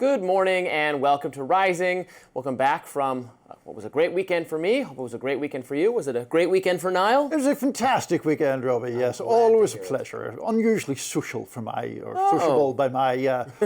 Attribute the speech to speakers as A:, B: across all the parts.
A: Good morning and welcome to Rising. Welcome back from what was a great weekend for me. Hope it was a great weekend for you. Was it a great weekend for Niall?
B: It was a fantastic weekend, Robbie. Yes, always a pleasure. Unusually social for my, or sociable by my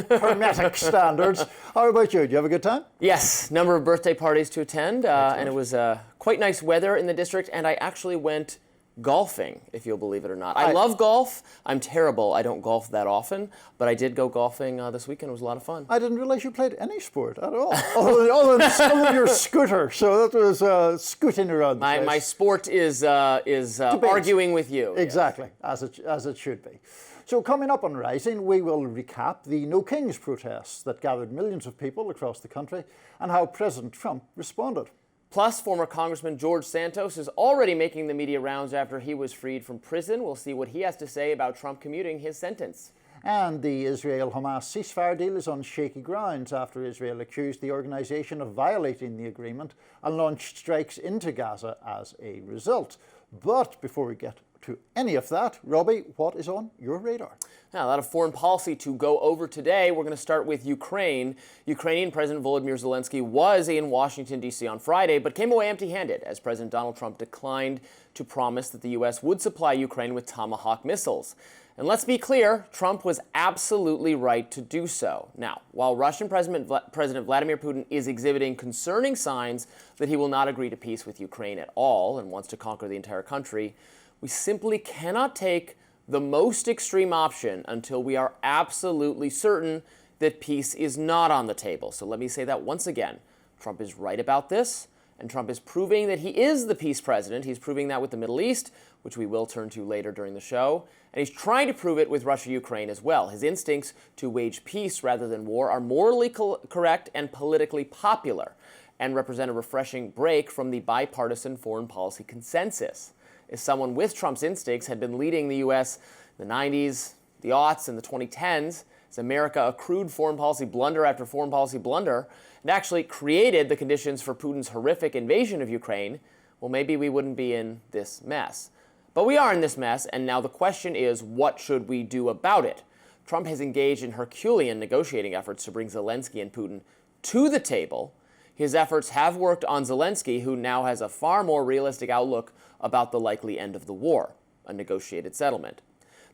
B: hermetic standards. How about you? Did you have a good time?
A: Yes, number of birthday parties to attend, and it was quite nice weather in the district, and I actually went golfing, if you'll believe it or not. I love golf. I'm terrible. I don't golf that often, but I did go golfing this weekend. It was a lot of fun.
B: I didn't realize you played any sport at all, other than some of your scooter. So that was scooting around.
A: My sport is arguing with you.
B: Exactly, yes. as it should be. So coming up on Rising, we will recap the No Kings protests that gathered millions of people across the country and how President Trump responded.
A: Plus, former Congressman George Santos is already making the media rounds after he was freed from prison. We'll see what he has to say about Trump commuting his sentence.
B: And the Israel-Hamas ceasefire deal is on shaky grounds after Israel accused the organisation of violating the agreement and launched strikes into Gaza as a result. But before we get to any of that, Robbie, what is on your radar?
A: Now, a lot of foreign policy to go over today. We're going to start with Ukraine. Ukrainian President Volodymyr Zelensky was in Washington, D.C. on Friday, but came away empty-handed as President Donald Trump declined to promise that the U.S. would supply Ukraine with Tomahawk missiles. And let's be clear, Trump was absolutely right to do so. Now, while Russian President Vladimir Putin is exhibiting concerning signs that he will not agree to peace with Ukraine at all and wants to conquer the entire country, we simply cannot take the most extreme option until we are absolutely certain that peace is not on the table. So let me say that once again. Trump is right about this, and Trump is proving that he is the peace president. He's proving that with the Middle East, which we will turn to later during the show. And he's trying to prove it with Russia-Ukraine as well. His instincts to wage peace rather than war are morally correct and politically popular and represent a refreshing break from the bipartisan foreign policy consensus. As someone with Trump's instincts had been leading the U.S. in the 90s, the aughts, and the 2010s, as America accrued foreign policy blunder after foreign policy blunder, and actually created the conditions for Putin's horrific invasion of Ukraine, well, maybe we wouldn't be in this mess. But we are in this mess, and now the question is, what should we do about it? Trump has engaged in Herculean negotiating efforts to bring Zelensky and Putin to the table. His efforts have worked on Zelensky, who now has a far more realistic outlook about the likely end of the war, a negotiated settlement.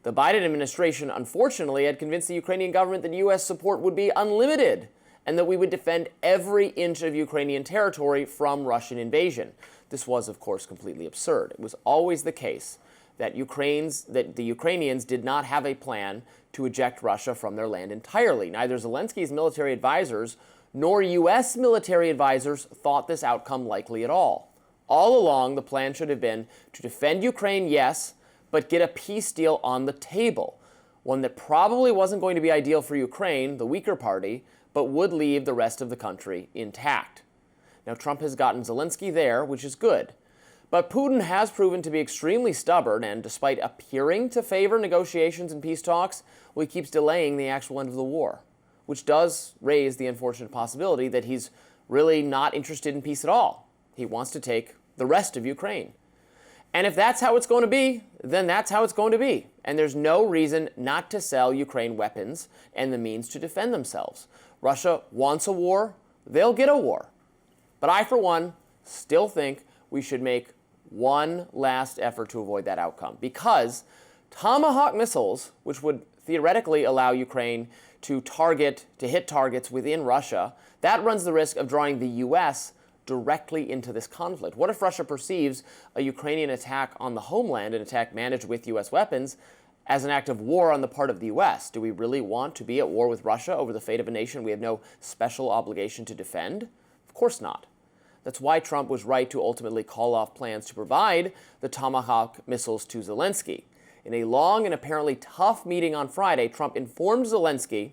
A: The Biden administration, unfortunately, had convinced the Ukrainian government that U.S. support would be unlimited and that we would defend every inch of Ukrainian territory from Russian invasion. This was, of course, completely absurd. It was always the case that the Ukrainians did not have a plan to eject Russia from their land entirely. Neither Zelensky's military advisors nor U.S. military advisors thought this outcome likely at all. All along, the plan should have been to defend Ukraine, yes, but get a peace deal on the table, one that probably wasn't going to be ideal for Ukraine, the weaker party, but would leave the rest of the country intact. Now, Trump has gotten Zelensky there, which is good. But Putin has proven to be extremely stubborn, and despite appearing to favor negotiations and peace talks, well, he keeps delaying the actual end of the war, which does raise the unfortunate possibility that he's really not interested in peace at all. He wants to take the rest of Ukraine. And if that's how it's going to be, then that's how it's going to be. And there's no reason not to sell Ukraine weapons and the means to defend themselves. Russia wants a war, they'll get a war. But I, for one, still think we should make one last effort to avoid that outcome. Because Tomahawk missiles, which would theoretically allow Ukraine to hit targets within Russia, that runs the risk of drawing the U.S. directly into this conflict. What if Russia perceives a Ukrainian attack on the homeland, an attack managed with U.S. weapons, as an act of war on the part of the U.S.? Do we really want to be at war with Russia over the fate of a nation we have no special obligation to defend? Of course not. That's why Trump was right to ultimately call off plans to provide the Tomahawk missiles to Zelensky. In a long and apparently tough meeting on Friday, Trump informed Zelensky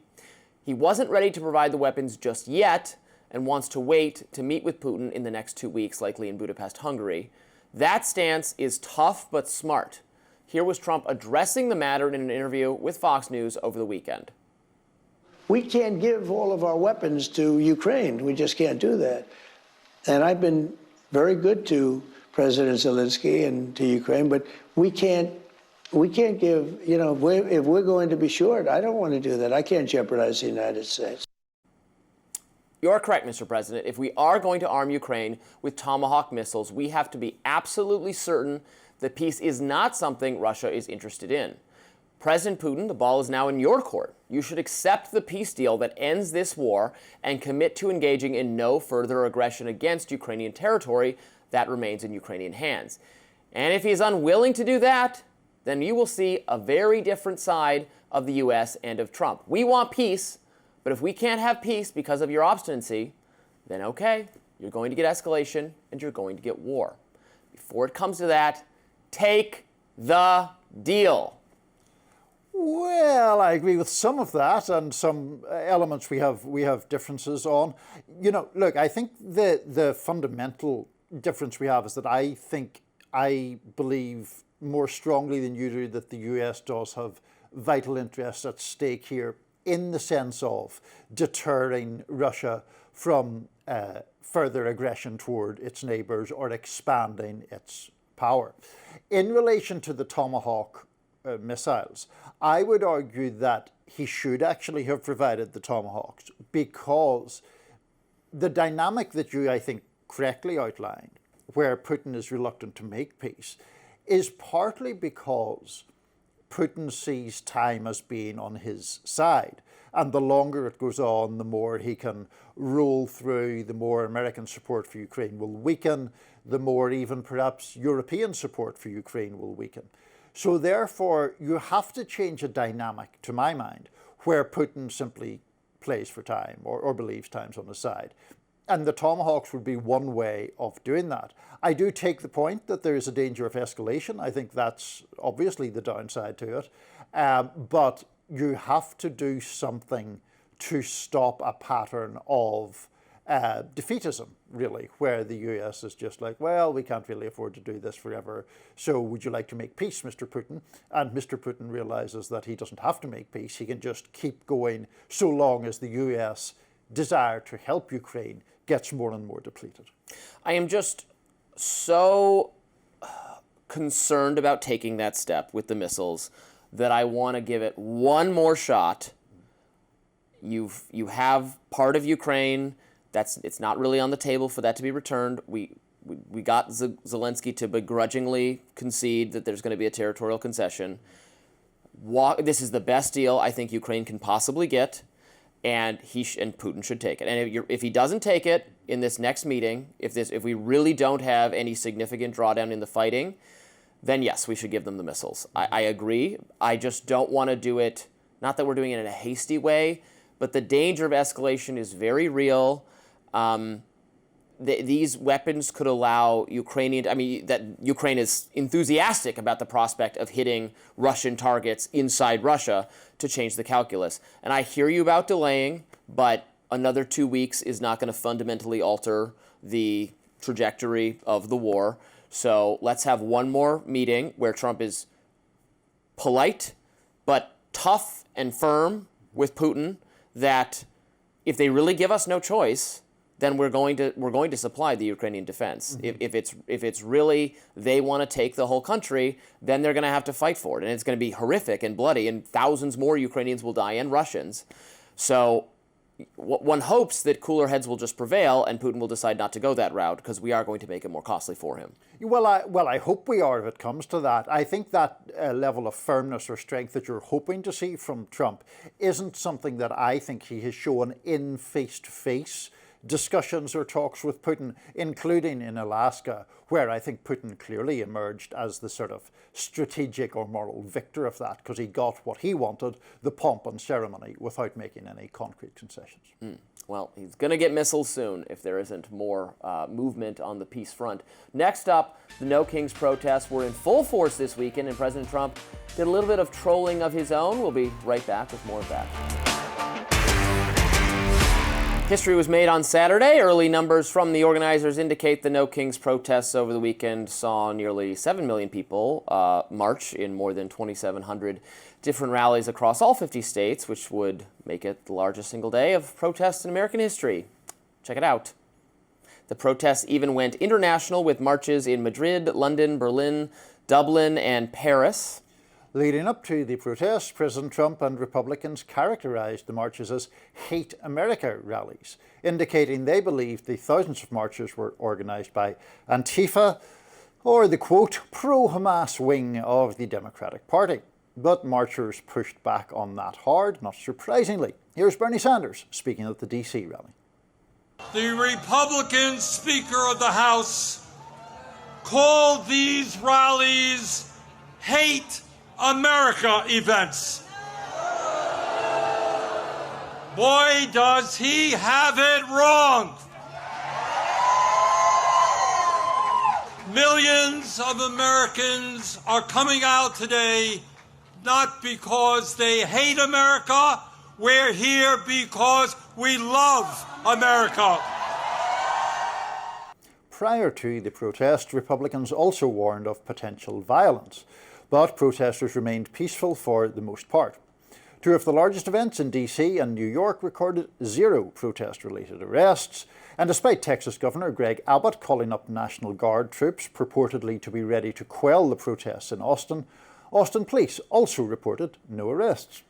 A: he wasn't ready to provide the weapons just yet and wants to wait to meet with Putin in the next 2 weeks, likely in Budapest, Hungary. That stance is tough but smart. Here was Trump addressing the matter in an interview with Fox News over the weekend.
C: We can't give all of our weapons to Ukraine. We just can't do that. And I've been very good to President Zelensky and to Ukraine, but we can't give, if we're going to be short, I don't want to do that. I can't jeopardize the United States.
A: You're correct, Mr. President. If we are going to arm Ukraine with Tomahawk missiles, we have to be absolutely certain that peace is not something Russia is interested in. President Putin, the ball is now in your court. You should accept the peace deal that ends this war and commit to engaging in no further aggression against Ukrainian territory that remains in Ukrainian hands. And if he's unwilling to do that, then you will see a very different side of the U.S. and of Trump. We want peace, but if we can't have peace because of your obstinacy, then okay, you're going to get escalation and you're going to get war. Before it comes to that, take the deal.
B: Well, I agree with some of that, and some elements we have differences on. You know, look, I think the fundamental difference we have is that I believe more strongly than you do that the US does have vital interests at stake here, in the sense of deterring Russia from further aggression toward its neighbors or expanding its power. In relation to the Tomahawk missiles, I would argue that he should actually have provided the Tomahawks, because the dynamic that you, I think, correctly outlined, where Putin is reluctant to make peace, is partly because Putin sees time as being on his side. And the longer it goes on, the more he can roll through, the more American support for Ukraine will weaken, the more even perhaps European support for Ukraine will weaken. So therefore, you have to change a dynamic, to my mind, where Putin simply plays for time or believes time's on his side. And the Tomahawks would be one way of doing that. I do take the point that there is a danger of escalation. I think that's obviously the downside to it. But you have to do something to stop a pattern of defeatism, really, where the US is just like, well, we can't really afford to do this forever, so would you like to make peace, Mr. Putin? And Mr. Putin realizes that he doesn't have to make peace. He can just keep going so long as the US desire to help Ukraine gets more and more depleted.
A: I am just so concerned about taking that step with the missiles that I want to give it one more shot. You have part of Ukraine. It's not really on the table for that to be returned. We got Zelensky to begrudgingly concede that there's going to be a territorial concession. This is the best deal I think Ukraine can possibly get, and and Putin should take it. And if he doesn't take it in this next meeting, if we really don't have any significant drawdown in the fighting, then yes, we should give them the missiles. I agree. I just don't want to do it, not that we're doing it in a hasty way, but the danger of escalation is very real. These weapons could allow that Ukraine is enthusiastic about the prospect of hitting Russian targets inside Russia to change the calculus. And I hear you about delaying, but another 2 weeks is not going to fundamentally alter the trajectory of the war. So let's have one more meeting where Trump is polite, but tough and firm with Putin, that if they really give us no choice, then we're going to supply the Ukrainian defense. Mm-hmm. If it's really they want to take the whole country, then they're going to have to fight for it, and it's going to be horrific and bloody, and thousands more Ukrainians will die, and Russians. So one hopes that cooler heads will just prevail and Putin will decide not to go that route, because we are going to make it more costly for him.
B: Well, I hope we are if it comes to that. I think that level of firmness or strength that you're hoping to see from Trump isn't something that I think he has shown in face-to-face discussions or talks with Putin, including in Alaska, where I think Putin clearly emerged as the sort of strategic or moral victor of that, because he got what he wanted, the pomp and ceremony, without making any concrete concessions.
A: Well, he's going to get missiles soon if there isn't more movement on the peace front. Next up, the No Kings protests were in full force this weekend, and President Trump did a little bit of trolling of his own. We'll be right back with more of that. History was made on Saturday. Early numbers from the organizers indicate the No Kings protests over the weekend saw nearly 7 million people march in more than 2,700 different rallies across all 50 states, which would make it the largest single day of protests in American history. Check it out. The protests even went international with marches in Madrid, London, Berlin, Dublin, and Paris.
B: Leading up to the protests, President Trump and Republicans characterized the marches as Hate America rallies, indicating they believed the thousands of marchers were organized by Antifa, or the, quote, pro-Hamas wing of the Democratic Party. But marchers pushed back on that hard, not surprisingly. Here's Bernie Sanders speaking at the DC rally.
D: The Republican Speaker of the House called these rallies Hate America events. Boy, does he have it wrong. Millions of Americans are coming out today not because they hate America. We're here because we love America.
B: Prior to the protest, Republicans also warned of potential violence, but protesters remained peaceful for the most part. Two of the largest events in DC and New York recorded 0 protest-related arrests, and despite Texas Governor Greg Abbott calling up National Guard troops purportedly to be ready to quell the protests in Austin, Austin police also reported no arrests.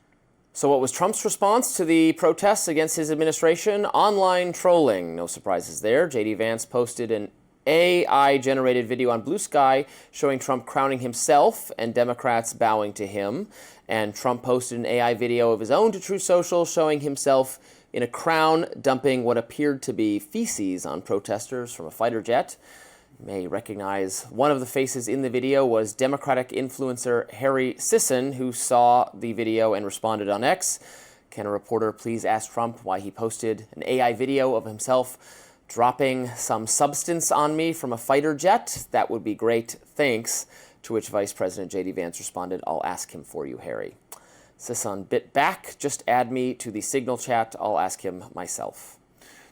A: So what was Trump's response to the protests against his administration? Online trolling. No surprises there. J.D. Vance posted an AI-generated video on Blue Sky showing Trump crowning himself and Democrats bowing to him. And Trump posted an AI video of his own to Truth Social showing himself in a crown dumping what appeared to be feces on protesters from a fighter jet. You may recognize one of the faces in the video was Democratic influencer Harry Sisson, who saw the video and responded on X. Can a reporter please ask Trump why he posted an AI video of himself dropping some substance on me from a fighter jet? That would be great, thanks. To which Vice President J.D. Vance responded, I'll ask him for you, Harry. Sisson bit back, just add me to the Signal chat, I'll ask him myself.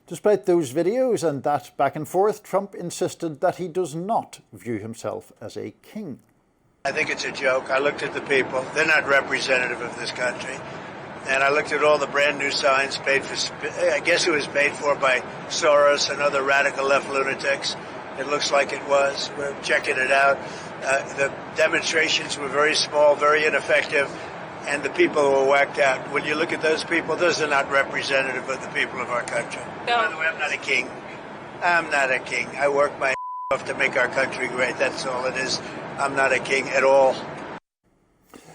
B: Despite those videos and that back and forth, Trump insisted that he does not view himself as a king.
E: I think it's a joke. I looked at the people. They're not representative of this country. And I looked at all the brand new signs paid for, I guess it was paid for by Soros and other radical left lunatics. It looks like it was. We're checking it out. The demonstrations were very small, very ineffective, and the people were whacked out. When you look at those people, those are not representative of the people of our country. No. By the way, I'm not a king. I'm not a king. I work my off to make our country great. That's all it is. I'm not a king at all.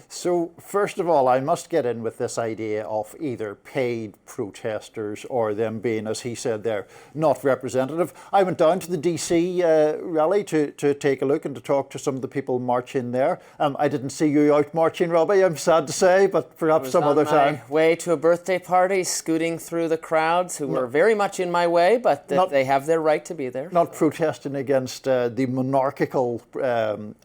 B: So, first of all, I must get in with this idea of either paid protesters or them being, as he said there, not representative. I went down to the DC rally to take a look and to talk to some of the people marching there. I didn't see you out marching, Robby, I'm sad to say, but perhaps some other time.
A: I was on my way to a birthday party, scooting through the crowds who were very much in my way, but they have their right to be there.
B: Not protesting against the monarchical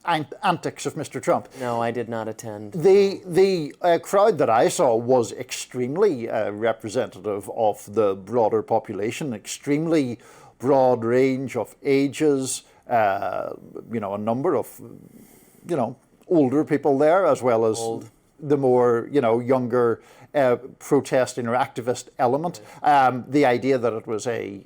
B: antics of Mr. Trump.
A: No, I did not attend.
B: The crowd that I saw was extremely representative of the broader population, extremely broad range of ages, a number of, older people there, as well as the more, younger protesting or activist element. The idea that it was a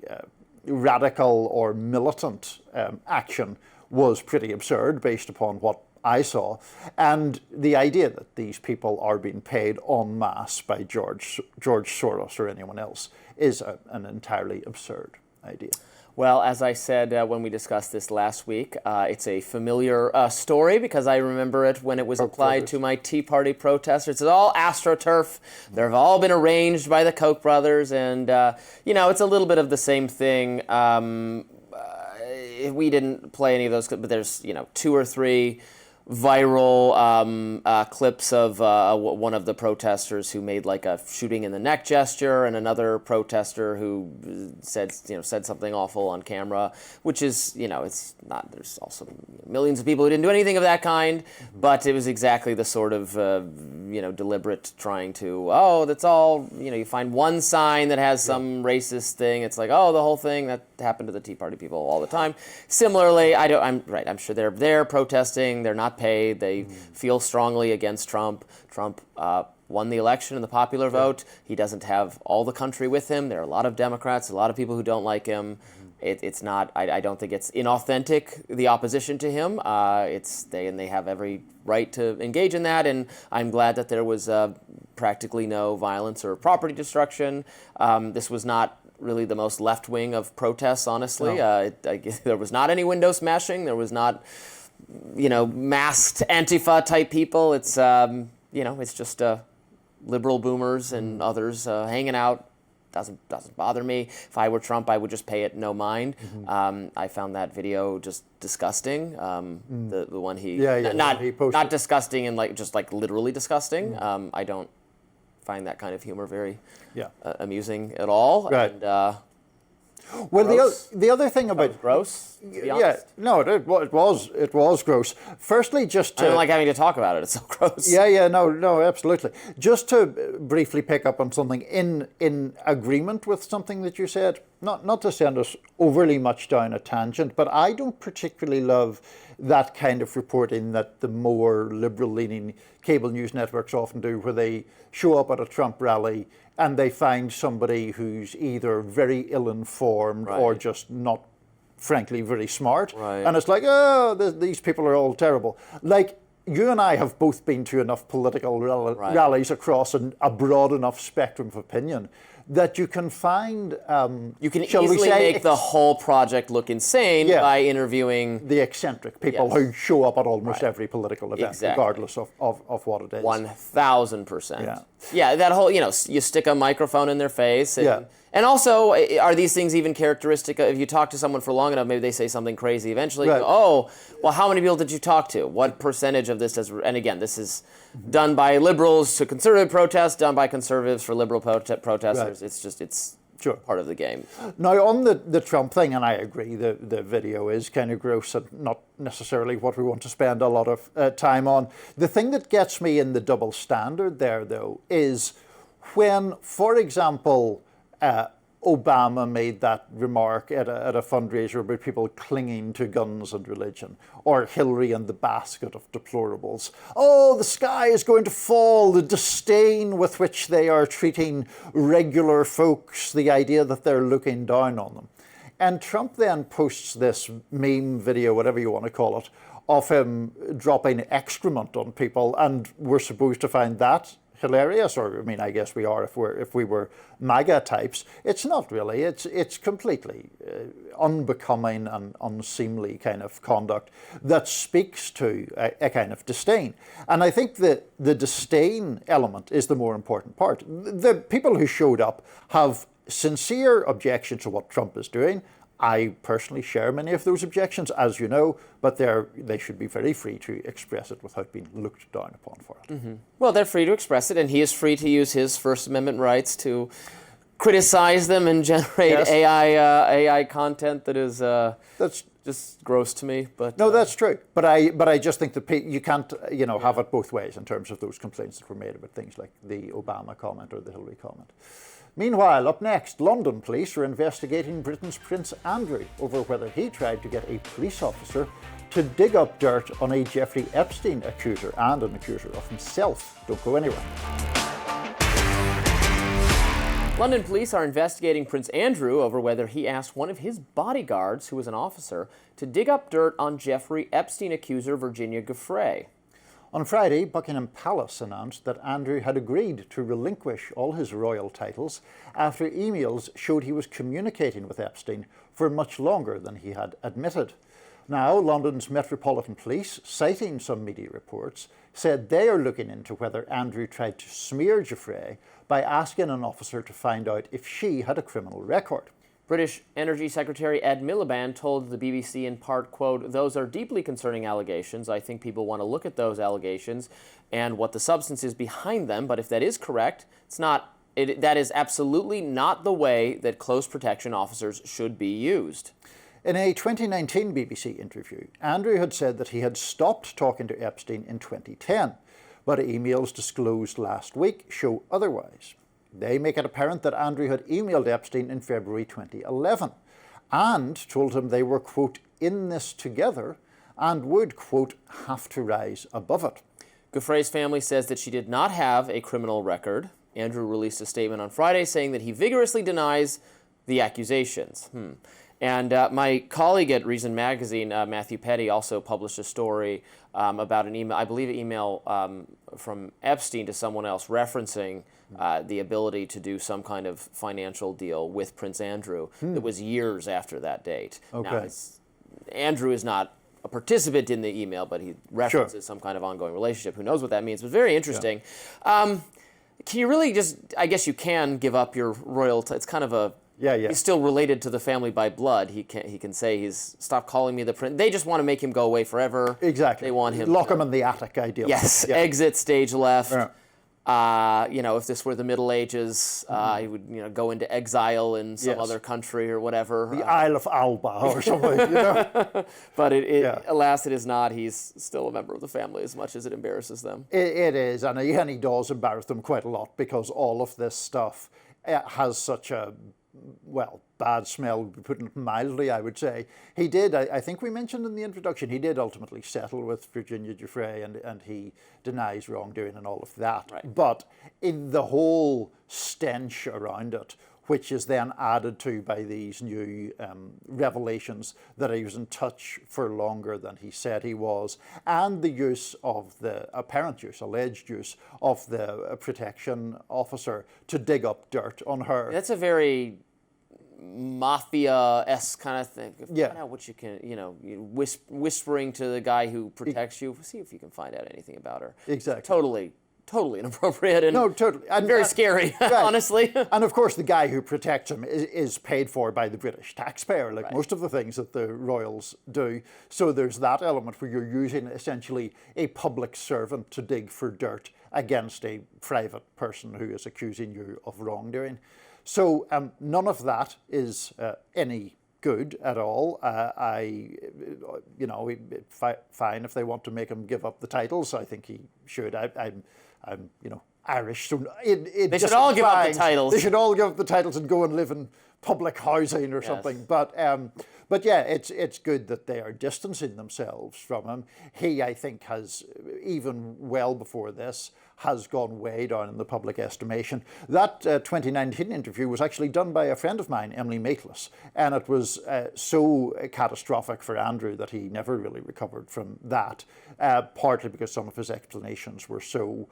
B: radical or militant action was pretty absurd based upon what I saw, and the idea that these people are being paid en masse by George Soros or anyone else is an entirely absurd idea.
A: Well, as I said when we discussed this last week, it's a familiar story because I remember it when it was applied to my Tea Party protesters. It's all AstroTurf. They've all been arranged by the Koch brothers, and it's a little bit of the same thing. We didn't play any of those, but there's 2 or 3 viral clips of one of the protesters who made like a shooting in the neck gesture, and another protester who said something awful on camera, which is it's not. There's also millions of people who didn't do anything of that kind, but it was exactly the sort of deliberate trying to that's all you find one sign that has some racist thing. It's like the whole thing that happened to the Tea Party people all the time. Similarly, I'm sure they're there protesting. They're not paid. They feel strongly against Trump. Trump won the election in the popular vote. He doesn't have all the country with him. There are a lot of Democrats, a lot of people who don't like him. It's not. I don't think it's inauthentic, the opposition to him. They have every right to engage in that, and I'm glad that there was practically no violence or property destruction. This was not really the most left wing of protests, honestly.
B: No.
A: There was not any window smashing. There was not, masked Antifa type people. It's it's just liberal boomers and others hanging out. Doesn't bother me. If I were Trump, I would just pay it no mind. I found that video just disgusting. The one he
B: he posted.
A: Not disgusting and just literally disgusting. I don't find that kind of humor very amusing at all.
B: Right.
A: And,
B: well,
A: gross.
B: the other thing about
A: gross. To be honest.
B: No, it was gross. Firstly, just to,
A: I don't like having to talk about it. It's so gross.
B: No, absolutely. Just to briefly pick up on something in agreement with something that you said, not to send us overly much down a tangent, but I don't particularly love that kind of reporting that the more liberal-leaning cable news networks often do, where they show up at a Trump rally and they find somebody who's either very ill-informed or just not, frankly, very smart.
A: Right.
B: And it's like, these people are all terrible. Like, you and I have both been to enough political rallies across a broad enough spectrum of opinion that you can find,
A: you can easily make the whole project look insane by interviewing
B: the eccentric people who show up at almost every political event, regardless of what it is.
A: 1,000%. Yeah, that whole, you stick a microphone in their face. And also, are these things even characteristic of, if you talk to someone for long enough, maybe they say something crazy eventually.
B: Right.
A: You go, well, how many people did you talk to? What percentage of this does, and again, this is done by liberals to conservative protests, done by conservatives for liberal protesters. Right. It's part of the game.
B: Now, on the Trump thing, and I agree, the video is kind of gross and not necessarily what we want to spend a lot of time on. The thing that gets me in the double standard there, though, is when, for example, Obama made that remark at a fundraiser about people clinging to guns and religion, or Hillary and the basket of deplorables. Oh, the sky is going to fall, the disdain with which they are treating regular folks, the idea that they're looking down on them. And Trump then posts this meme video, whatever you want to call it, of him dropping excrement on people, and we're supposed to find that hilarious, or I mean, I guess we are if we were MAGA types. It's not really. It's completely unbecoming and unseemly kind of conduct that speaks to a kind of disdain. And I think that the disdain element is the more important part. The people who showed up have sincere objections to what Trump is doing. I personally share many of those objections, as you know, but they should be very free to express it without being looked down upon for it.
A: Mm-hmm. Well, they're free to express it, and he is free to use his First Amendment rights to criticize them and generate AI content that is that's just gross to me. But
B: no, that's true. But I just think that you can't have it both ways in terms of those complaints that were made about things like the Obama comment or the Hillary comment. Meanwhile, up next, London police are investigating Britain's Prince Andrew over whether he tried to get a police officer to dig up dirt on a Jeffrey Epstein accuser and an accuser of himself. Don't go anywhere.
A: London police are investigating Prince Andrew over whether he asked one of his bodyguards, who was an officer, to dig up dirt on Jeffrey Epstein accuser Virginia Giuffre.
B: On Friday, Buckingham Palace announced that Andrew had agreed to relinquish all his royal titles after emails showed he was communicating with Epstein for much longer than he had admitted. Now, London's Metropolitan Police, citing some media reports, said they are looking into whether Andrew tried to smear Giuffre by asking an officer to find out if she had a criminal record.
A: British Energy Secretary Ed Miliband told the BBC in part, quote, "Those are deeply concerning allegations. I think people want to look at those allegations and what the substance is behind them. But if that is correct, that is absolutely not the way that close protection officers should be used."
B: In a 2019 BBC interview, Andrew had said that he had stopped talking to Epstein in 2010, but emails disclosed last week show otherwise. They make it apparent that Andrew had emailed Epstein in February 2011 and told him they were, quote, in this together and would, quote, have to rise above it.
A: Giuffre's family says that she did not have a criminal record. Andrew released a statement on Friday saying that he vigorously denies the accusations. And my colleague at Reason Magazine, Matthew Petty, also published a story about an email, I believe an email from Epstein to someone else referencing the ability to do some kind of financial deal with Prince Andrew. It was years after that date.
B: Okay.
A: Now, Andrew is not a participant in the email, but he references some kind of ongoing relationship. Who knows what that means? But very interesting. Yeah. Can you really just, I guess you can give up your royal, it's kind of a, he's still related to the family by blood. He can say he's, stop calling me the prince. They just want to make him go away forever.
B: Exactly.
A: They want him
B: Lock him in the attic, ideally.
A: Yes, exit stage left. If this were the Middle Ages, he would go into exile in some other country or whatever.
B: The Isle of Alba or something,
A: But alas, it is not. He's still a member of the family as much as it embarrasses them.
B: It is, and he does embarrass them quite a lot because all of this stuff has such a, bad smell, putting it mildly, I would say. He did, I think we mentioned in the introduction, he did ultimately settle with Virginia Giuffre and he denies wrongdoing and all of that.
A: Right.
B: But in the whole stench around it, which is then added to by these new revelations that he was in touch for longer than he said he was, and the use of the alleged use of the protection officer to dig up dirt on her.
A: That's a very mafia-esque kind of thing. Find out what you can, whispering to the guy who protects you, see if you can find out anything about her.
B: Exactly.
A: Totally inappropriate and
B: totally. And
A: very scary,
B: right.
A: honestly.
B: And of course, the guy who protects him is paid for by the British taxpayer, like most of the things that the royals do. So there's that element where you're using essentially a public servant to dig for dirt against a private person who is accusing you of wrongdoing. So none of that is any good at all. Fine if they want to make him give up the titles. I think he should. I'm Irish, so
A: they should all give up the titles.
B: They should all give up the titles and go and live in public housing or something. But yeah, it's good that they are distancing themselves from him. He, I think, has, even well before this, has gone way down in the public estimation. That 2019 interview was actually done by a friend of mine, Emily Maitlis, and it was so catastrophic for Andrew that he never really recovered from that, partly because some of his explanations were so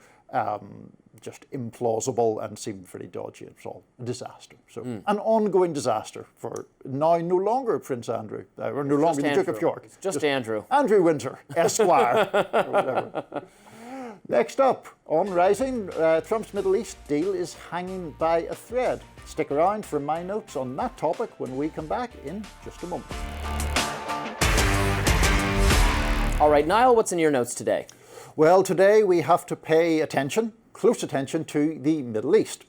B: just implausible and seemed pretty dodgy. It was all a disaster. So an ongoing disaster for now no longer Prince Andrew, or no longer the Duke of York.
A: It's just Andrew.
B: Andrew Winter, Esquire, or whatever. Next up, on Rising, Trump's Middle East deal is hanging by a thread. Stick around for my notes on that topic when we come back in just a moment.
A: All right, Niall, what's in your notes today?
B: Well, today we have to pay close attention to the Middle East.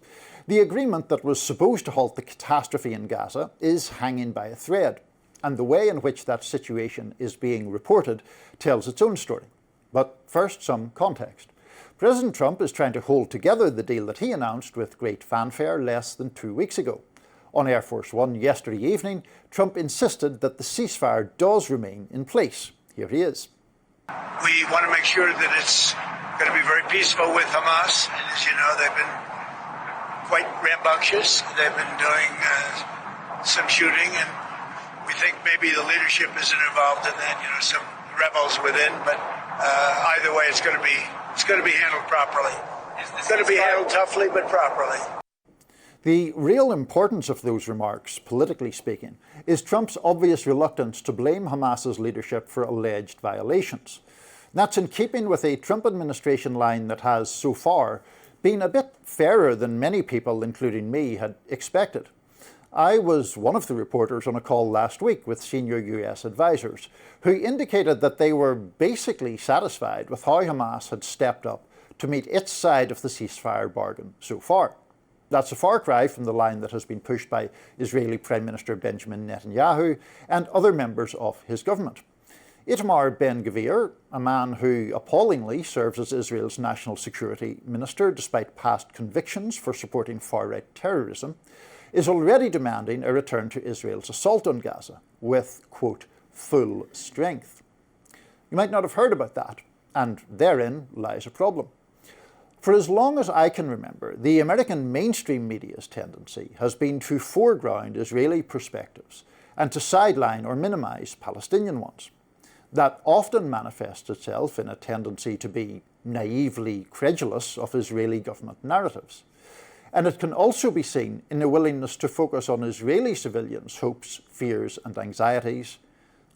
B: The agreement that was supposed to halt the catastrophe in Gaza is hanging by a thread, and the way in which that situation is being reported tells its own story. But first, some context. President Trump is trying to hold together the deal that he announced with great fanfare less than 2 weeks ago. On Air Force One yesterday evening, Trump insisted that the ceasefire does remain in place. Here he is.
E: We want to make sure that it's going to be very peaceful with Hamas. And as you know, they've been quite rambunctious. They've been doing some shooting, and we think maybe the leadership isn't involved in that. Some rebels within, but either way, it's going to be handled properly. It's going to be handled toughly, but properly.
B: The real importance of those remarks, politically speaking, is Trump's obvious reluctance to blame Hamas's leadership for alleged violations. That's in keeping with a Trump administration line that has, so far, been a bit fairer than many people, including me, had expected. I was one of the reporters on a call last week with senior US advisors who indicated that they were basically satisfied with how Hamas had stepped up to meet its side of the ceasefire bargain so far. That's a far cry from the line that has been pushed by Israeli Prime Minister Benjamin Netanyahu and other members of his government. Itamar Ben-Gvir, a man who appallingly serves as Israel's national security minister despite past convictions for supporting far-right terrorism, is already demanding a return to Israel's assault on Gaza with, quote, full strength. You might not have heard about that, and therein lies a problem. For as long as I can remember, the American mainstream media's tendency has been to foreground Israeli perspectives and to sideline or minimize Palestinian ones. That often manifests itself in a tendency to be naively credulous of Israeli government narratives. And it can also be seen in a willingness to focus on Israeli civilians' hopes, fears and anxieties,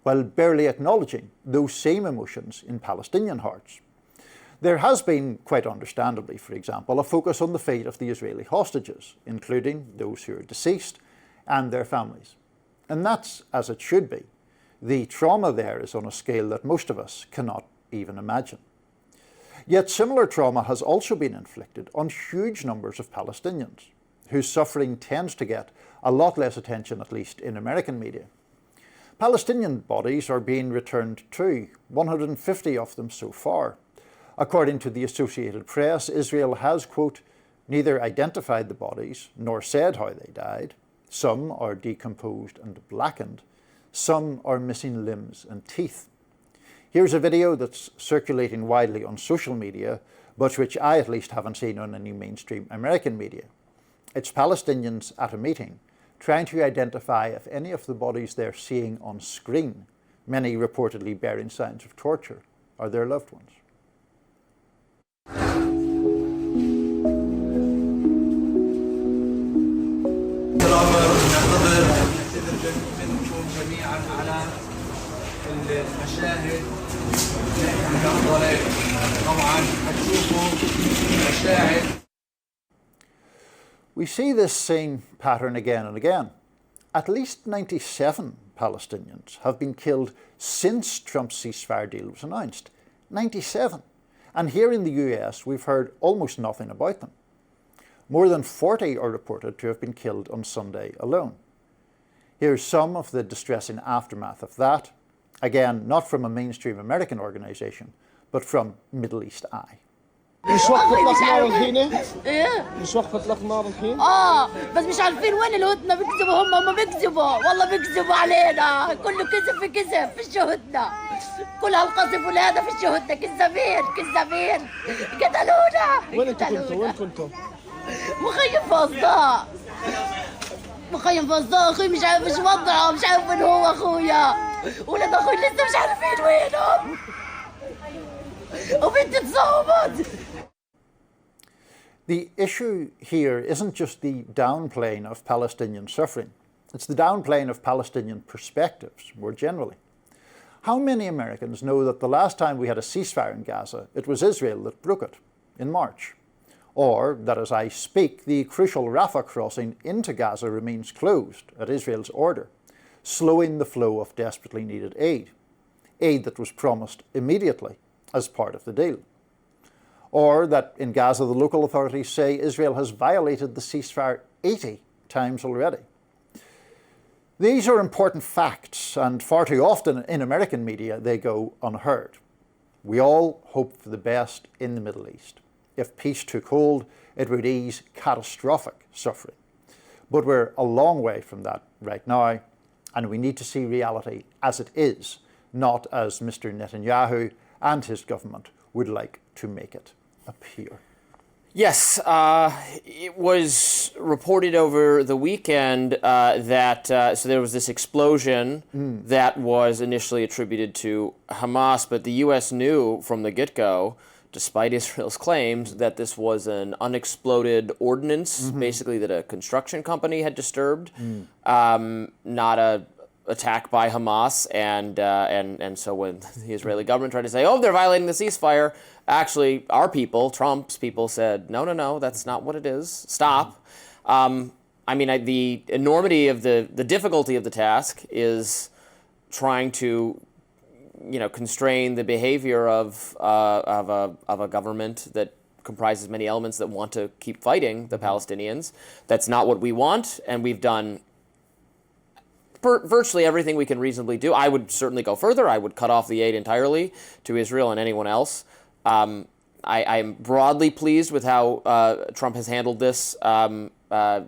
B: while barely acknowledging those same emotions in Palestinian hearts. There has been, quite understandably, for example, a focus on the fate of the Israeli hostages, including those who are deceased and their families. And that's as it should be. The trauma there is on a scale that most of us cannot even imagine. Yet similar trauma has also been inflicted on huge numbers of Palestinians, whose suffering tends to get a lot less attention, at least in American media. Palestinian bodies are being returned too, 150 of them so far. According to the Associated Press, Israel has, quote, neither identified the bodies nor said how they died. Some are decomposed and blackened. Some are missing limbs and teeth. Here's a video that's circulating widely on social media, but which I at least haven't seen on any mainstream American media. It's Palestinians at a meeting trying to identify if any of the bodies they're seeing on screen, many reportedly bearing signs of torture, are their loved ones.
F: المشاهد طبعا هتشوفوا مشاهد.
B: We see this same pattern again and again. At least 97 Palestinians have been killed since Trump's ceasefire deal was announced. 97. And here in the US, we've heard almost nothing about them. More than 40 are reported to have been killed on Sunday alone. Here's some of the distressing aftermath of that. Again, not from a mainstream American organization, but from Middle East Eye.
G: مش وقت اطلاق نار الحين؟ ايه؟ مش وقت اطلاق نار الحين؟
H: بس مش عارفين وين الهدنة. بيكذبوا هم بيكذبوا، والله بيكذبوا علينا، كله كذب في كذب في شهدنا، كل هالقصف والهذا في شهدنا، كذابين كذابين، قتلونا.
G: وين انتم كنتوا؟ وين كنتوا؟
H: مخيم في أصداء، مخيم في أصداء. أخوي مش عارف ايش وضعه، مش عارف وين هو أخويا، ولاد أخوي لسه مش عارفين وينهم، وبنتي تصوبت.
B: The issue here isn't just the downplaying of Palestinian suffering, it's the downplaying of Palestinian perspectives more generally. How many Americans know that the last time we had a ceasefire in Gaza, it was Israel that broke it in March? Or that as I speak, the crucial Rafah crossing into Gaza remains closed at Israel's order, slowing the flow of desperately needed aid that was promised immediately as part of the deal. Or that in Gaza the local authorities say Israel has violated the ceasefire 80 times already. These are important facts, and far too often in American media they go unheard. We all hope for the best in the Middle East. If peace took hold, it would ease catastrophic suffering. But we're a long way from that right now, and we need to see reality as it is, not as Mr. Netanyahu and his government would like to make it appear.
A: Yes, it was reported over the weekend that so there was this explosion that was initially attributed to Hamas, but the U.S. knew from the get-go, despite Israel's claims, that this was an unexploded ordnance, basically that a construction company had disturbed, not a attack by Hamas, and so when the Israeli government tried to say, oh, they're violating the ceasefire, actually our people, Trump's people, said, no, that's not what it is. Stop. I mean, the enormity of the difficulty of the task is trying to, constrain the behavior of a government that comprises many elements that want to keep fighting the Palestinians. That's not what we want, and we've done virtually everything we can reasonably do. I would certainly go further. I would cut off the aid entirely to Israel and anyone else. I'm broadly pleased with how Trump has handled this. I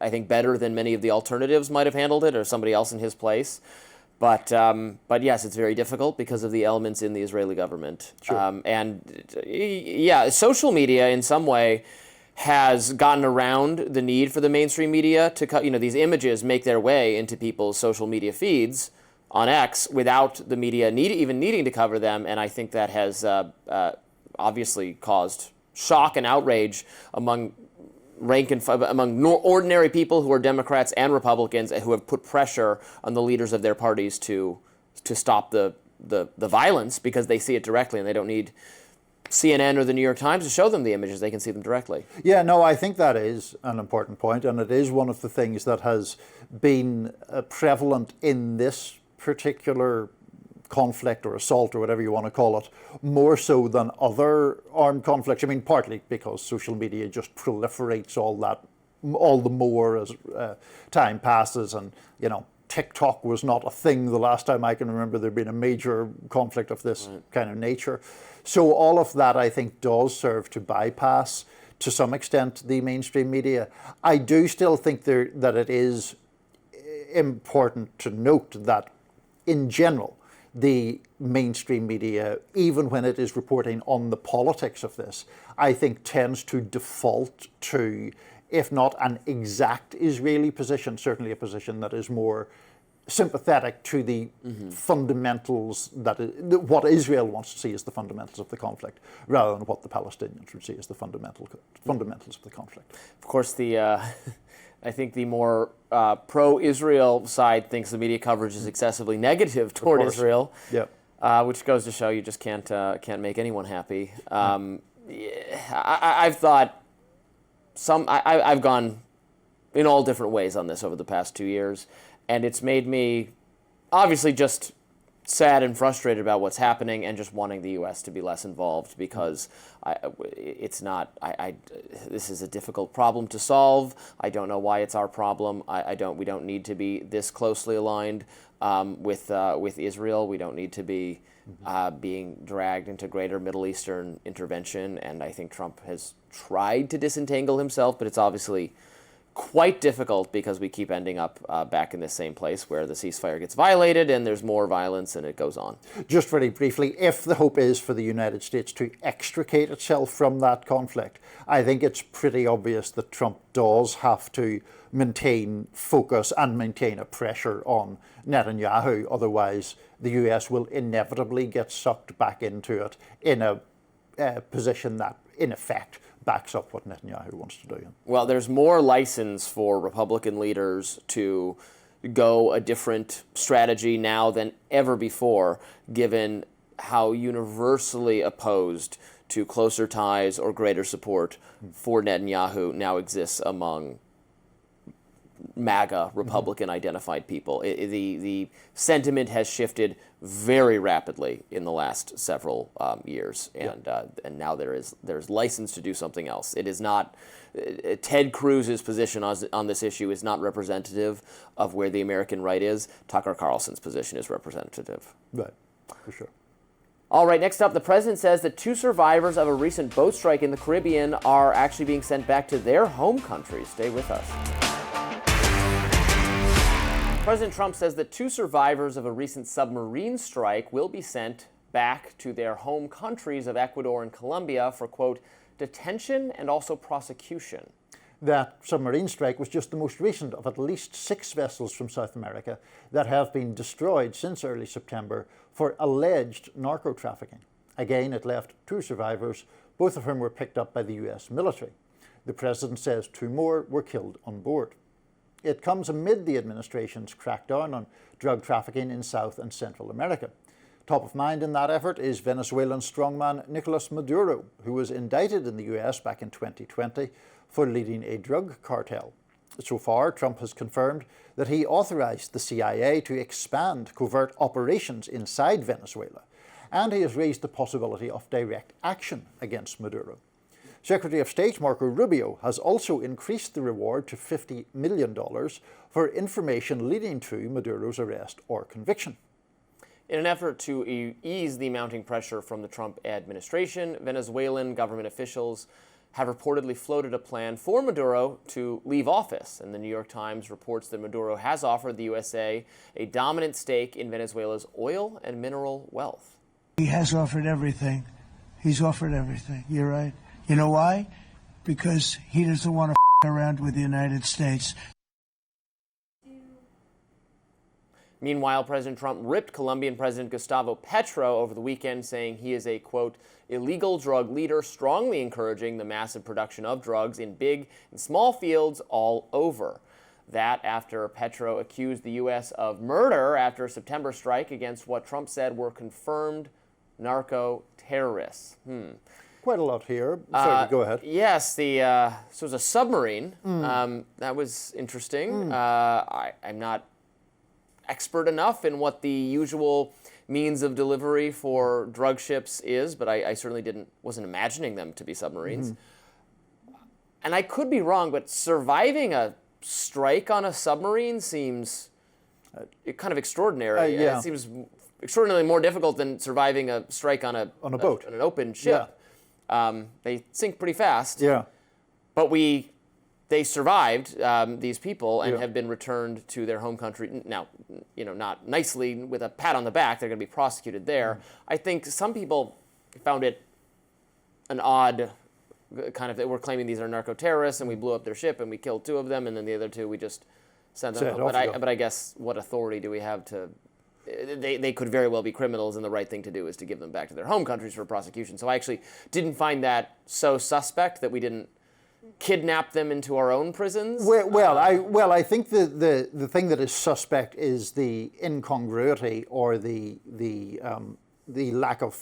A: think better than many of the alternatives might have handled it, or somebody else in his place. But yes, it's very difficult because of the elements in the Israeli government.
B: Sure.
A: And social media in some way has gotten around the need for the mainstream media to cut, these images make their way into people's social media feeds on X without the media even needing to cover them. And I think that has obviously caused shock and outrage among ordinary people who are Democrats and Republicans who have put pressure on the leaders of their parties to stop the violence, because they see it directly and they don't need CNN or the New York Times to show them the images. They can see them directly.
B: Yeah, no, I think that is an important point, and it is one of the things that has been prevalent in this particular conflict or assault or whatever you want to call it, more so than other armed conflicts. I mean, partly because social media just proliferates all the more as time passes, and TikTok was not a thing the last time I can remember there being a major conflict of this kind of nature. So all of that, I think, does serve to bypass, to some extent, the mainstream media. I do still think that it is important to note that, in general, the mainstream media, even when it is reporting on the politics of this, I think tends to default to, if not an exact Israeli position, certainly a position that is more sympathetic to the fundamentals, what Israel wants to see as the fundamentals of the conflict, rather than what the Palestinians would see as the fundamentals of the conflict.
A: Of course, I think the more pro-Israel side thinks the media coverage is excessively negative toward Israel, which goes to show you just can't make anyone happy. I've thought I've gone in all different ways on this over the past 2 years, and it's made me obviously just sad and frustrated about what's happening, and just wanting the U.S. to be less involved, because this is a difficult problem to solve. I don't know why it's our problem. We don't need to be this closely aligned with Israel. We don't need to be being dragged into greater Middle Eastern intervention. And I think Trump has tried to disentangle himself, but it's obviously quite difficult, because we keep ending up back in the same place where the ceasefire gets violated and there's more violence, and it goes on.
B: Just very briefly, if the hope is for the United States to extricate itself from that conflict, I think it's pretty obvious that Trump does have to maintain focus and maintain a pressure on Netanyahu. Otherwise, the US will inevitably get sucked back into it in a position that, in effect, backs up what Netanyahu wants to do.
A: Well, there's more license for Republican leaders to go a different strategy now than ever before, given how universally opposed to closer ties or greater support for Netanyahu now exists among MAGA Republican-identified people. The sentiment has shifted very rapidly in the last several years, and now there's license to do something else. It is not Ted Cruz's position on this issue is not representative of where the American right is. Tucker Carlson's position is representative.
B: Right, for sure.
A: All right, next up, the president says that 2 survivors of a recent boat strike in the Caribbean are actually being sent back to their home countries. Stay with us. President Trump says that 2 survivors of a recent submarine strike will be sent back to their home countries of Ecuador and Colombia for, quote, detention and also prosecution.
B: That submarine strike was just the most recent of at least 6 vessels from South America that have been destroyed since early September for alleged narco-trafficking. Again, it left 2 survivors, both of whom were picked up by the US military. The president says 2 more were killed on board. It comes amid the administration's crackdown on drug trafficking in South and Central America. Top of mind in that effort is Venezuelan strongman Nicolas Maduro, who was indicted in the US back in 2020 for leading a drug cartel. So far, Trump has confirmed that he authorized the CIA to expand covert operations inside Venezuela, and he has raised the possibility of direct action against Maduro. Secretary of State Marco Rubio has also increased the reward to $50 million for information leading to Maduro's arrest or conviction.
A: In an effort to ease the mounting pressure from the Trump administration, Venezuelan government officials have reportedly floated a plan for Maduro to leave office. And the New York Times reports that Maduro has offered the USA a dominant stake in Venezuela's oil and mineral wealth.
I: He has offered everything. He's offered everything. You're right. You know why?
E: because he doesn't want to around with the United States.
A: Meanwhile, President Trump ripped Colombian President Gustavo Petro over the weekend, saying he is a, quote, illegal drug leader, strongly encouraging the massive production of drugs in big and small fields all over. That after Petro accused the U.S. of murder after a September strike against what Trump said were confirmed narco-terrorists.
B: Quite a lot here. Sorry, go ahead.
A: Yes, so it was a submarine. That was interesting. I'm not expert enough in what the usual means of delivery for drug ships is, but I certainly wasn't imagining them to be submarines. And I could be wrong, but surviving a strike on a submarine seems kind of extraordinary.
B: Yeah.
A: It seems extraordinarily more difficult than surviving a strike on a
B: boat,
A: on an open ship. They sink pretty fast.
B: Yeah.
A: But they survived, these people, and have been returned to their home country. Now, not nicely with a pat on the back. They're going to be prosecuted there. I think some people found it an odd kind of, we're claiming these are narco-terrorists, and we blew up their ship, and we killed 2 of them, and then the other 2 we just sent them home. But I guess what authority do we have to... They could very well be criminals, and the right thing to do is to give them back to their home countries for prosecution. So I actually didn't find that so suspect that we didn't kidnap them into our own prisons.
B: I think the thing that is suspect is the incongruity or the lack of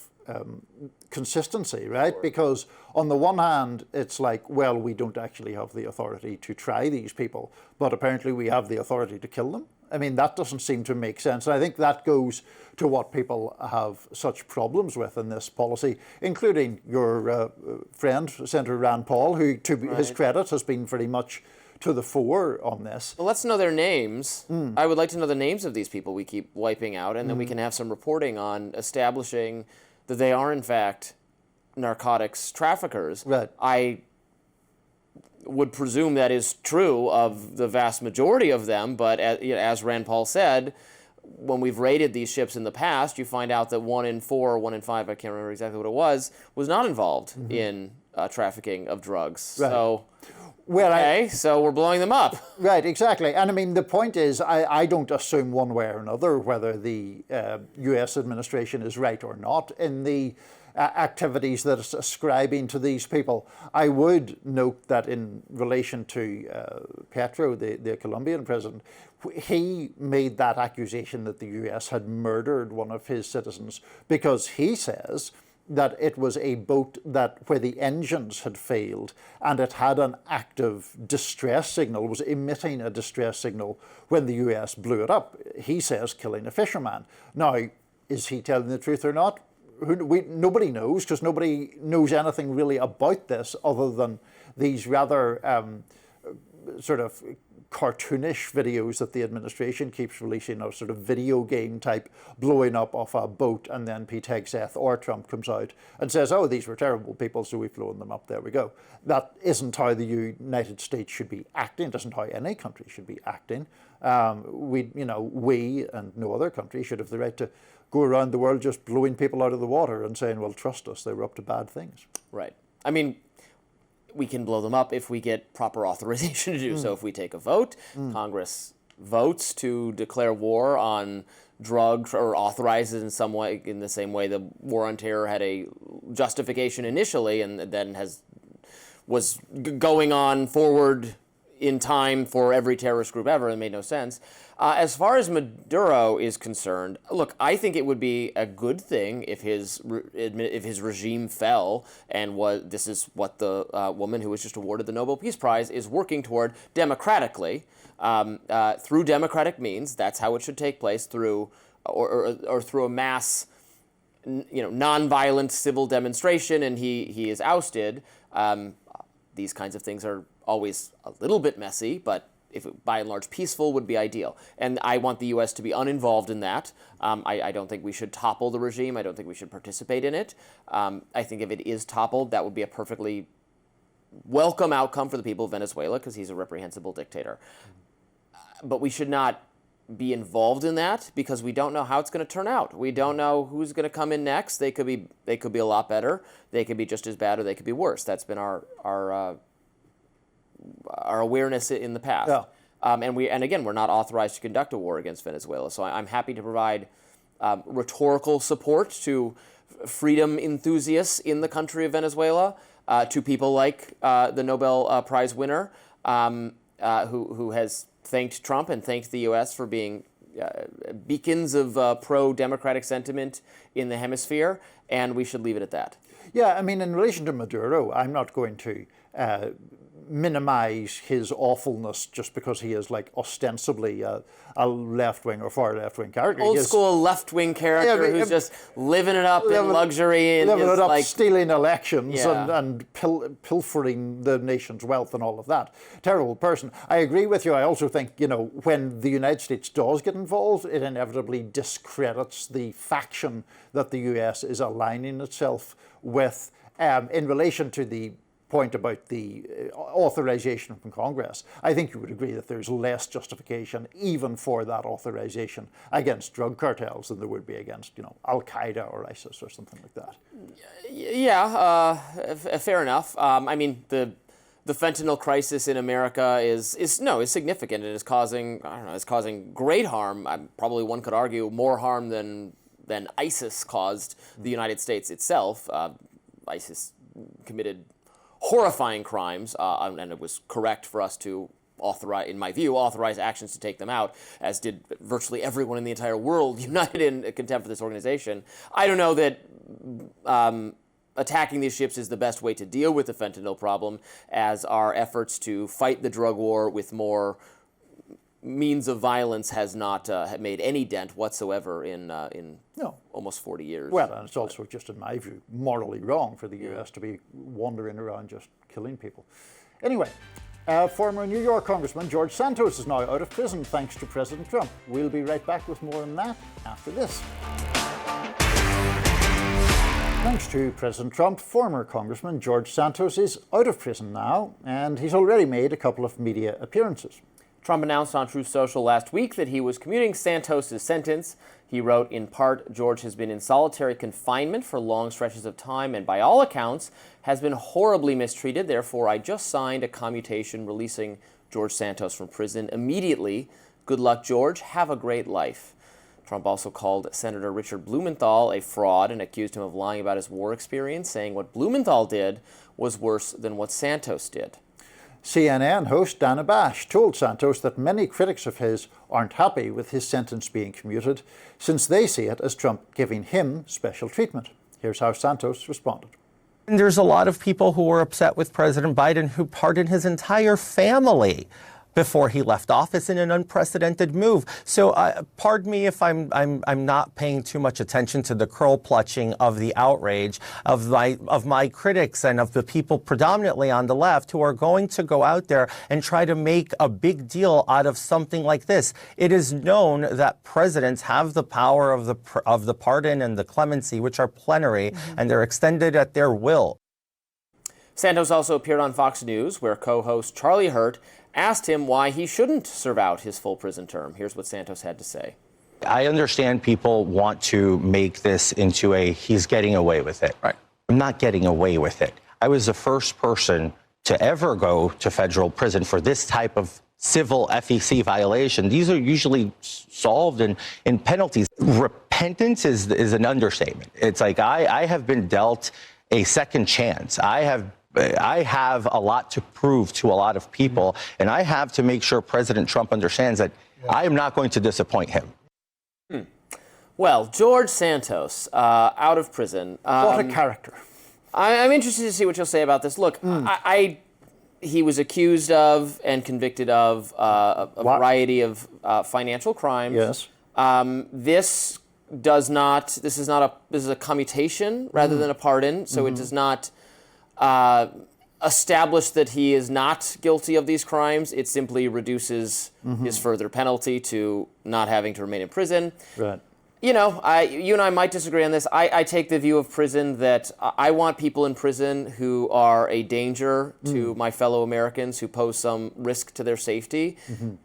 B: consistency, right? Sure. Because on the one hand, it's like, well, we don't actually have the authority to try these people, but apparently we have the authority to kill them. I mean, that doesn't seem to make sense. And I think that goes to what people have such problems with in this policy, including your friend, Senator Rand Paul, who, to his credit, has been pretty much to the fore on this.
A: Well, let's know their names. I would like to know the names of these people we keep wiping out, and then we can have some reporting on establishing that they are, in fact, narcotics traffickers.
B: Right.
A: I would presume that is true of the vast majority of them, but as Rand Paul said, when we've raided these ships in the past, you find out that 1 in 4 or 1 in 5, I can't remember exactly what it was not involved in trafficking of drugs.
B: Right.
A: So,
B: well,
A: so we're blowing them up.
B: Right, exactly. And I mean, the point is, I don't assume one way or another whether the U.S. administration is right or not in the activities that it's ascribing to these people. I would note that in relation to Petro, the Colombian president, he made that accusation that the U.S. had murdered one of his citizens because he says that it was a boat where the engines had failed and it had an active distress signal, was emitting a distress signal when the US blew it up. He says killing a fisherman. Now, is he telling the truth or not? Nobody knows, because nobody knows anything really about this other than these rather sort of cartoonish videos that the administration keeps releasing, of sort of video game type blowing up off a boat, and then Pete Hegseth or Trump comes out and says, oh, these were terrible people, so we've blown them up, there we go. That isn't how the United States should be acting. It isn't how any country should be acting. We and no other country should have the right to go around the world just blowing people out of the water and saying, well, trust us, they were up to bad things.
A: Right. I mean, we can blow them up if we get proper authorization to do so. If we take a vote, Congress votes to declare war on drugs, or authorizes in some way, in the same way the war on terror had a justification initially and then was going on forward in time for every terrorist group ever. It made no sense. As far as Maduro is concerned, look, I think it would be a good thing if his regime fell, and this is what the woman who was just awarded the Nobel Peace Prize is working toward democratically, through democratic means. That's how it should take place, through or through a mass, nonviolent civil demonstration, and he is ousted. These kinds of things are always a little bit messy, but if by and large peaceful would be ideal. And I want the U.S. to be uninvolved in that. I don't think we should topple the regime. I don't think we should participate in it. I think if it is toppled, that would be a perfectly welcome outcome for the people of Venezuela, because he's a reprehensible dictator. But we should not be involved in that, because we don't know how it's going to turn out. We don't know who's going to come in next. They could be a lot better. They could be just as bad, or they could be worse. That's been our our awareness in the past.
B: Yeah.
A: And again, we're not authorized to conduct a war against Venezuela. So I'm happy to provide rhetorical support to freedom enthusiasts in the country of Venezuela, to people like the Nobel Prize winner, who has thanked Trump and thanked the U.S. for being beacons of pro-democratic sentiment in the hemisphere, and we should leave it at that.
B: Yeah, I mean, in relation to Maduro, I'm not going to minimize his awfulness just because he is like ostensibly a left-wing or far left-wing character.
A: Old school left-wing character who's just living it up in luxury and
B: living it up,
A: like
B: stealing elections
A: Yeah.
B: and pilfering the nation's wealth and all of that. Terrible person. I agree with you. I also think, you know, when the United States does get involved, it inevitably discredits the faction that the US is aligning itself with in relation to the point about the authorization from Congress. I think you would agree that there's less justification even for that authorization against drug cartels than there would be against, you know, Al-Qaeda or ISIS or something like that.
A: Yeah, fair enough. I mean, the fentanyl crisis in America is significant. It is causing, it's causing great harm. Probably one could argue more harm than ISIS caused the United States itself. ISIS committed horrifying crimes, and it was correct for us to authorize, in my view, authorize actions to take them out, as did virtually everyone in the entire world united in contempt for this organization. I don't know that attacking these ships is the best way to deal with the fentanyl problem, as our efforts to fight the drug war with more means of violence has not made any dent whatsoever in almost 40 years.
B: Well, and it's also just, in my view, morally wrong for the US to be wandering around just killing people. Anyway, former New York Congressman George Santos is now out of prison thanks to President Trump. We'll be right back with more on that after this. Thanks to President Trump, former Congressman George Santos is out of prison now, and he's already made a couple of media appearances.
A: Trump announced on Truth Social last week that he was commuting Santos' sentence. He wrote, in part, George has been in solitary confinement for long stretches of time and by all accounts has been horribly mistreated. Therefore, I just signed a commutation releasing George Santos from prison immediately. Good luck, George. Have a great life. Trump also called Senator Richard Blumenthal a fraud and accused him of lying about his war experience, saying what Blumenthal did was worse than what Santos did.
B: CNN host Dana Bash told Santos that many critics of his aren't happy with his sentence being commuted, since they see it as Trump giving him special treatment. Here's how Santos responded.
I: There's a lot of people who were upset with President Biden who pardoned his entire family before he left office in an unprecedented move. So pardon me if I'm not paying too much attention to the curl clutching of the outrage of my critics and of the people predominantly on the left who are going to go out there and try to make a big deal out of something like this. It is known that presidents have the power of the pardon and the clemency, which are plenary, and they're extended at their will.
A: Santos also appeared on Fox News, where co-host Charlie Hurt asked him why he shouldn't serve out his full prison term. Here's what Santos had to say.
I: I understand people want to make this into a he's getting away with it. Right. I'm not getting away with it. I was the first person to ever go to federal prison for this type of civil FEC violation. These are usually solved in penalties. Repentance is an understatement. It's like I have been dealt a second chance. I have a lot to prove to a lot of people, and I have to make sure President Trump understands that I am not going to disappoint him.
A: Well, George Santos, out of prison.
B: What a character.
A: I'm interested to see what you'll say about this. Look, he was accused of and convicted of a variety of financial crimes.
B: Yes.
A: This is a commutation rather than a pardon, so it does not establish that he is not guilty of these crimes. It simply reduces his further penalty to not having to remain in prison.
B: Right.
A: You know, you and I might disagree on this. I take the view of prison that I want people in prison who are a danger to my fellow Americans, who pose some risk to their safety.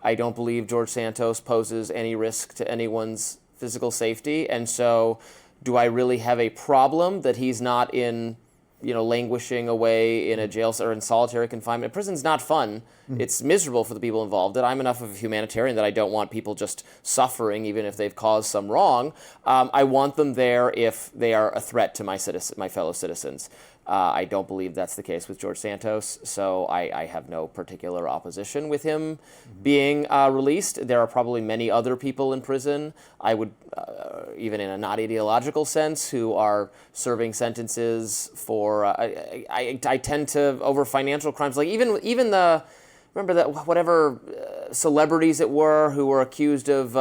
A: I don't believe George Santos poses any risk to anyone's physical safety. And so do I really have a problem that he's not in languishing away in a jail or in solitary confinement. Prison's not fun. It's miserable for the people involved. And I'm enough of a humanitarian that I don't want people just suffering, even if they've caused some wrong. I want them there if they are a threat to my fellow citizens. I don't believe that's the case with George Santos, so I have no particular opposition with him being released. There are probably many other people in prison, I would, even in a not ideological sense, who are serving sentences for, I tend to, over financial crimes, like even the, remember that whatever celebrities it were who were accused of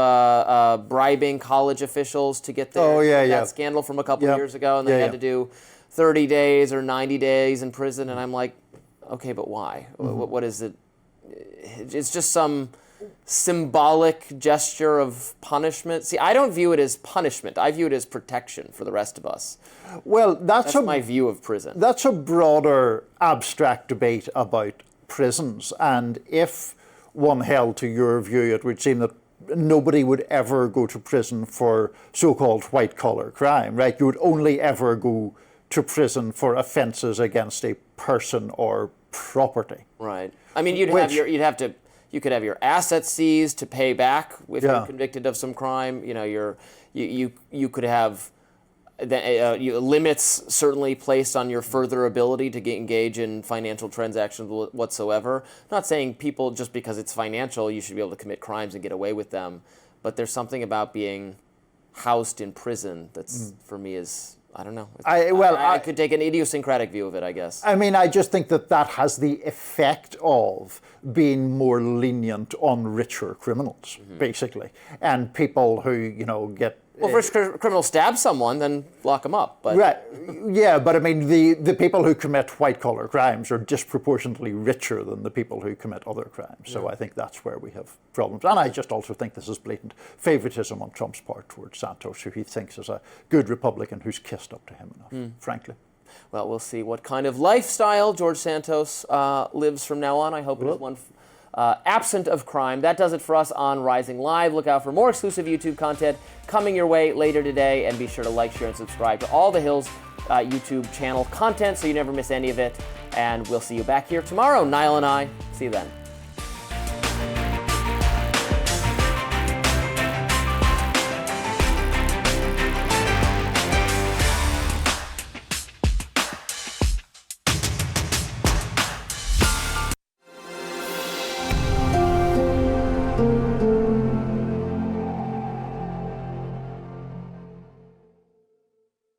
A: bribing college officials to get that scandal from a couple of years ago, and they had to do 30 days or 90 days in prison, and I'm like, okay, but why? What is it? It's just some symbolic gesture of punishment. See, I don't view it as punishment. I view it as protection for the rest of us.
B: Well, that's
A: my view of prison.
B: That's a broader, abstract debate about prisons, and if one held to your view, it would seem that nobody would ever go to prison for so-called white-collar crime, right? You would only ever go to prison for offences against a person or property.
A: Right. I mean, you could have your assets seized to pay back if you're convicted of some crime. You could have limits certainly placed on your further ability to engage in financial transactions whatsoever. I'm not saying people, just because it's financial, you should be able to commit crimes and get away with them. But there's something about being housed in prison that's, for me, is... I don't know. I could take an idiosyncratic view of it, I guess.
B: I mean, I just think that has the effect of being more lenient on richer criminals, basically. And people who, get...
A: Well, if a criminal stabs someone, then lock them up. But.
B: Right. Yeah, but I mean, the people who commit white-collar crimes are disproportionately richer than the people who commit other crimes. So I think that's where we have problems. And I just also think this is blatant favoritism on Trump's part towards Santos, who he thinks is a good Republican who's kissed up to him enough, frankly.
A: Well, we'll see what kind of lifestyle George Santos lives from now on. I hope it is one absent of crime. That does it for us on Rising Live. Look out for more exclusive YouTube content coming your way later today, and be sure to like, share, and subscribe to all the Hills YouTube channel content so you never miss any of it. And we'll see you back here tomorrow. Niall and I. See you then.